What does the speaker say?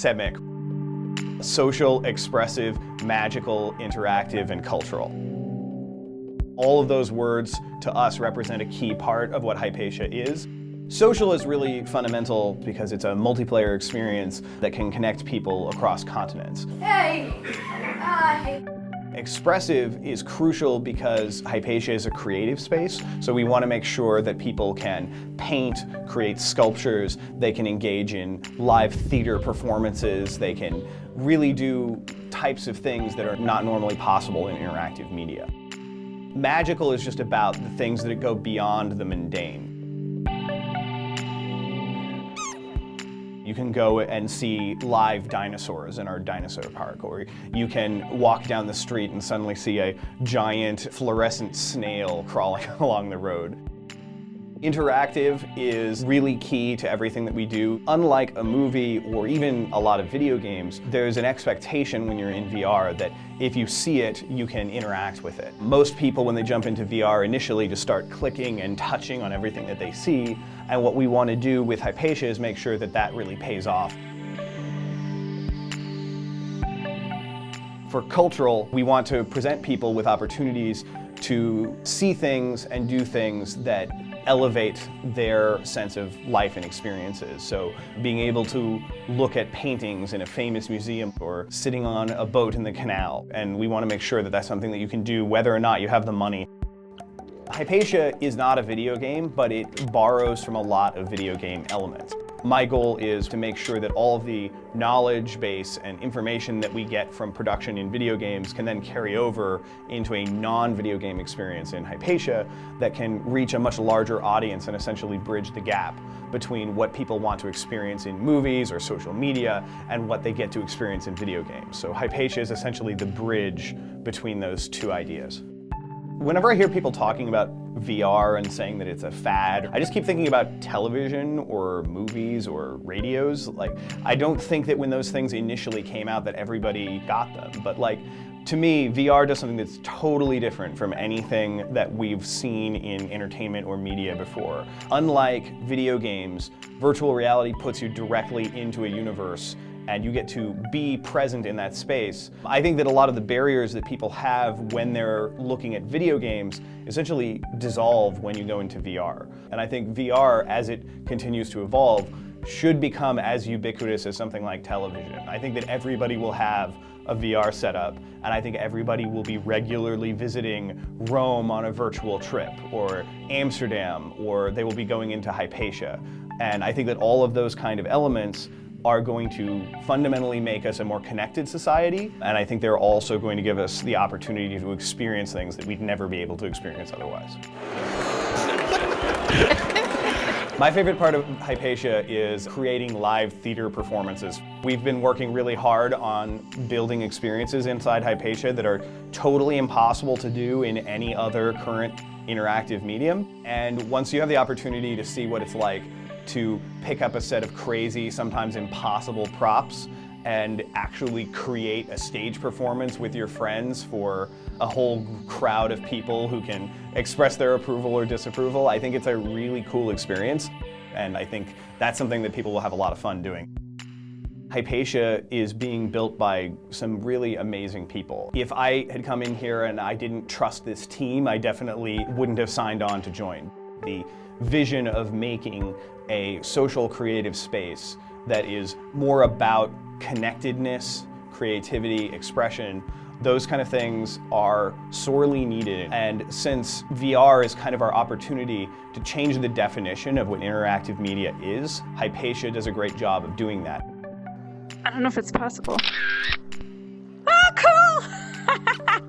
S.E.M.I.C. Social, expressive, magical, interactive, and cultural. All of those words to us represent a key part of what Hypatia is. Social is really fundamental because it's a multiplayer experience that can connect people across continents. Hey! Hi! Expressive is crucial because Hypatia is a creative space, so we want to make sure that people can paint, create sculptures, they can engage in live theater performances, they can really do types of things that are not normally possible in interactive media. Magical is just about the things that go beyond the mundane. You can go and see live dinosaurs in our dinosaur park, or you can walk down the street and suddenly see a giant fluorescent snail crawling along the road. Interactive is really key to everything that we do. Unlike a movie or even a lot of video games, there's an expectation when you're in VR that if you see it, you can interact with it. Most people, when they jump into VR, initially just start clicking and touching on everything that they see, and what we want to do with Hypatia is make sure that that really pays off. For cultural, we want to present people with opportunities to see things and do things that elevate their sense of life and experiences. So being able to look at paintings in a famous museum or sitting on a boat in the canal. And we want to make sure that that's something that you can do whether or not you have the money. Hypatia is not a video game, but it borrows from a lot of video game elements. My goal is to make sure that all of the knowledge base and information that we get from production in video games can then carry over into a non-video game experience in Hypatia that can reach a much larger audience and essentially bridge the gap between what people want to experience in movies or social media and what they get to experience in video games. So Hypatia is essentially the bridge between those two ideas. Whenever I hear people talking about VR and saying that it's a fad, I just keep thinking about television or movies or radios. Like, I don't think that when those things initially came out that everybody got them. But like, to me, VR does something that's totally different from anything that we've seen in entertainment or media before. Unlike video games, virtual reality puts you directly into a universe and you get to be present in that space. I think that a lot of the barriers that people have when they're looking at video games essentially dissolve when you go into VR. And I think VR, as it continues to evolve, should become as ubiquitous as something like television. I think that everybody will have a VR setup, and I think everybody will be regularly visiting Rome on a virtual trip, or Amsterdam, or they will be going into Hypatia. And I think that all of those kind of elements are going to fundamentally make us a more connected society, and I think they're also going to give us the opportunity to experience things that we'd never be able to experience otherwise. My favorite part of Hypatia is creating live theater performances. We've been working really hard on building experiences inside Hypatia that are totally impossible to do in any other current interactive medium, and once you have the opportunity to see what it's like to pick up a set of crazy, sometimes impossible props and actually create a stage performance with your friends for a whole crowd of people who can express their approval or disapproval, I think it's a really cool experience, and I think that's something that people will have a lot of fun doing. Hypatia is being built by some really amazing people. If I had come in here and I didn't trust this team, I definitely wouldn't have signed on to join. The vision of making a social creative space that is more about connectedness, creativity, expression, those kind of things are sorely needed. And since VR is kind of our opportunity to change the definition of what interactive media is, Hypatia does a great job of doing that. I don't know if it's possible. Oh, cool!